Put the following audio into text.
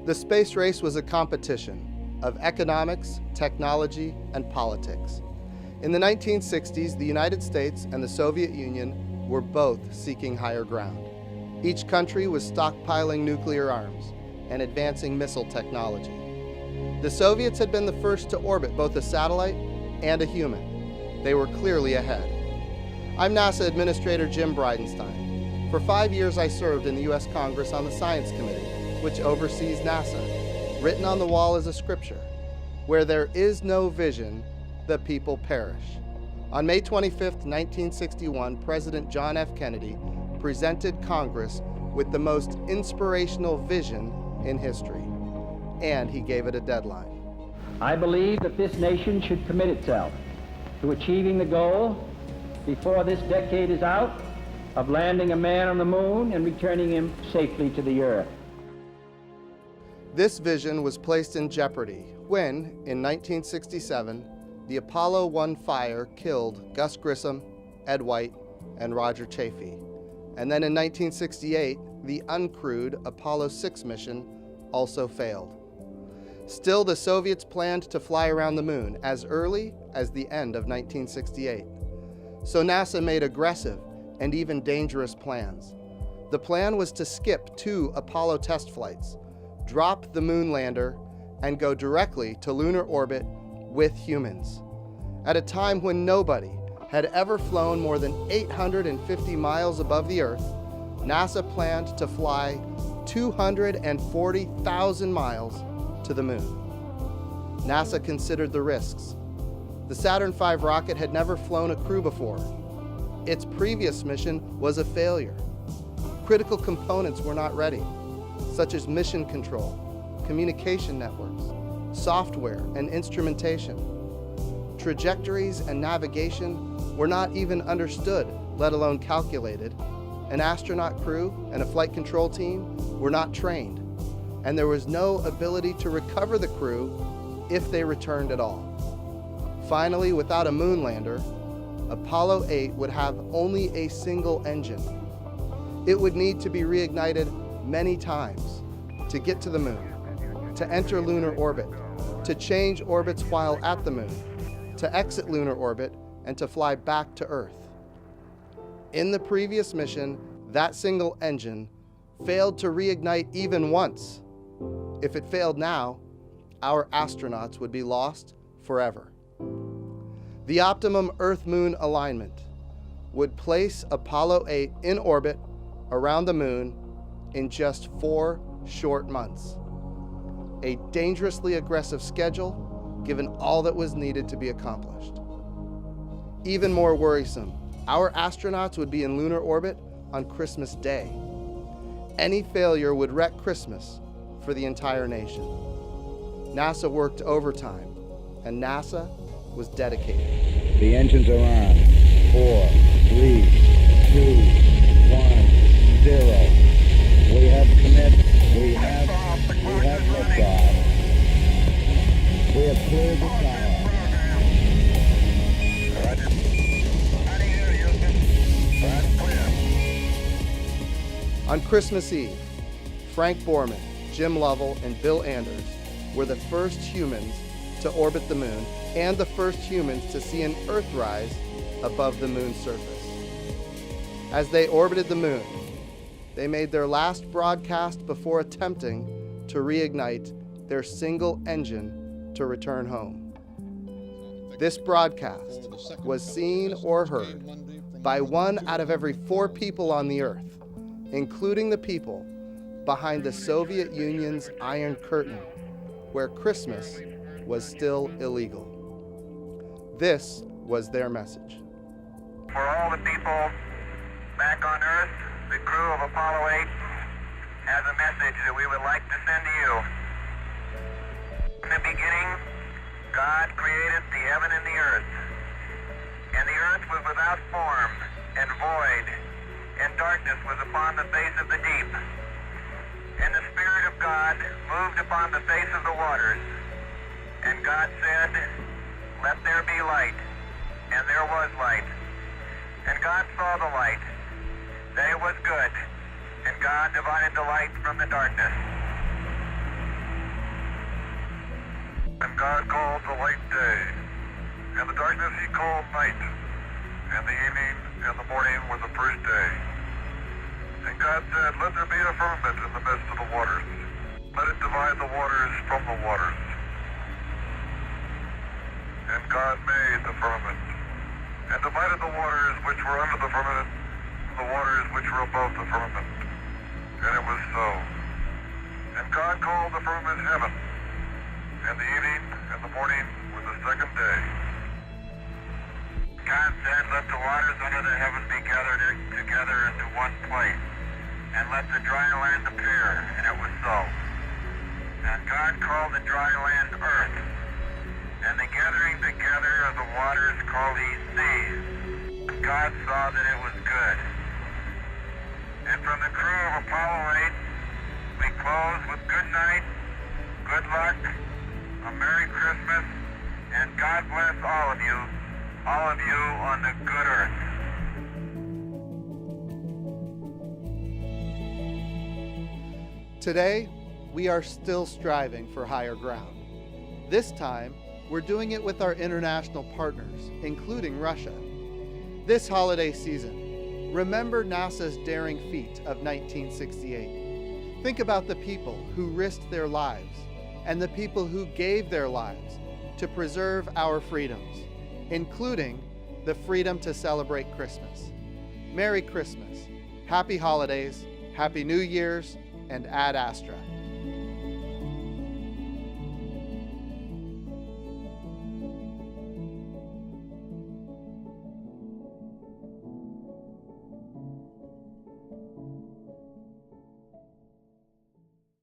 The space race was a competition of economics, technology, and politics. In the 1960s, the United States and the Soviet Union were both seeking higher ground. Each country was stockpiling nuclear arms and advancing missile technology. The Soviets had been the first to orbit both a satellite and a human. They were clearly ahead. I'm NASA Administrator Jim Bridenstine. For 5 years, I served in the U.S. Congress on the Science Committee, which oversees NASA. Written on the wall is a scripture: where there is no vision, the people perish. On May 25, 1961, President John F. Kennedy presented Congress with the most inspirational vision in history, and he gave it a deadline. I believe that this nation should commit itself to achieving the goal before this decade is out of landing a man on the moon and returning him safely to the Earth. This vision was placed in jeopardy when, in 1967, the Apollo 1 fire killed Gus Grissom, Ed White, and Roger Chaffee. And then in 1968, the uncrewed Apollo 6 mission also failed. Still, the Soviets planned to fly around the moon as early as the end of 1968. So NASA made aggressive and even dangerous plans. The plan was to skip 2 Apollo test flights, drop the moon lander, and go directly to lunar orbit with humans. At a time when nobody had ever flown more than 850 miles above the Earth, NASA planned to fly 240,000 miles to the moon. NASA considered the risks. The Saturn V rocket had never flown a crew before. Its previous mission was a failure. Critical components were not ready, such as mission control, communication networks, software and instrumentation. Trajectories and navigation were not even understood, let alone calculated. An astronaut crew and a flight control team were not trained, and there was no ability to recover the crew if they returned at all. Finally, without a moon lander, Apollo 8 would have only a single engine. It would need to be reignited many times to get to the moon, to enter lunar orbit, to change orbits while at the moon, to exit lunar orbit, and to fly back to Earth. In the previous mission, that single engine failed to reignite even once. If it failed now, our astronauts would be lost forever. The optimum Earth-Moon alignment would place Apollo 8 in orbit around the moon in just 4 short months. A dangerously aggressive schedule, given all that was needed to be accomplished. Even more worrisome, our astronauts would be in lunar orbit on Christmas Day. Any failure would wreck Christmas for the entire nation. NASA worked overtime, and NASA was dedicated. The engines are on. 4, 3, 2, 1, 0. We have commit. We have liftoff. We have cleared the tower. Roger. Out of here, Houston. That's clear. On Christmas Eve, Frank Borman, Jim Lovell, and Bill Anders were the first humans to orbit the moon and the first humans to see an Earthrise above the moon's surface. As they orbited the moon, they made their last broadcast before attempting to reignite their single engine to return home. This broadcast was seen or heard by 1 out of every 4 people on the Earth, including the people behind the Soviet Union's Iron Curtain, where Christmas was still illegal. This was their message. For all the people back on Earth, the crew of Apollo 8 has a message that we would like to send to you. In the beginning, God created the heaven and the earth. And the earth was without form and void, and darkness was upon the face of the deep. And the Spirit of God moved upon the face of the waters. And God said, "Let there be light." And there was light. And God saw the light, that it was good. And God divided the light from the darkness. God called the light day, and the darkness he called night, and the evening and the morning were the first day. And God said, let there be a firmament in the midst of the waters. Let it divide the waters from the waters. And God made the firmament, and divided the waters which were under the firmament from the waters which were above the firmament. And it was so. And God called the firmament heaven, and the evening and the morning were the second day. God said, let the waters under the heaven be gathered together into one place, and let the dry land appear, and it was so. And God called the dry land earth, and the gathering together of the waters called he seas. And God saw that it was good. And from the crew of Apollo 8, we close with good night, good luck, a Merry Christmas, and God bless all of you on the good earth. Today, we are still striving for higher ground. This time, we're doing it with our international partners, including Russia. This holiday season, remember NASA's daring feat of 1968. Think about the people who risked their lives and the people who gave their lives to preserve our freedoms, including the freedom to celebrate Christmas. Merry Christmas, Happy Holidays, Happy New Year's, and Ad Astra.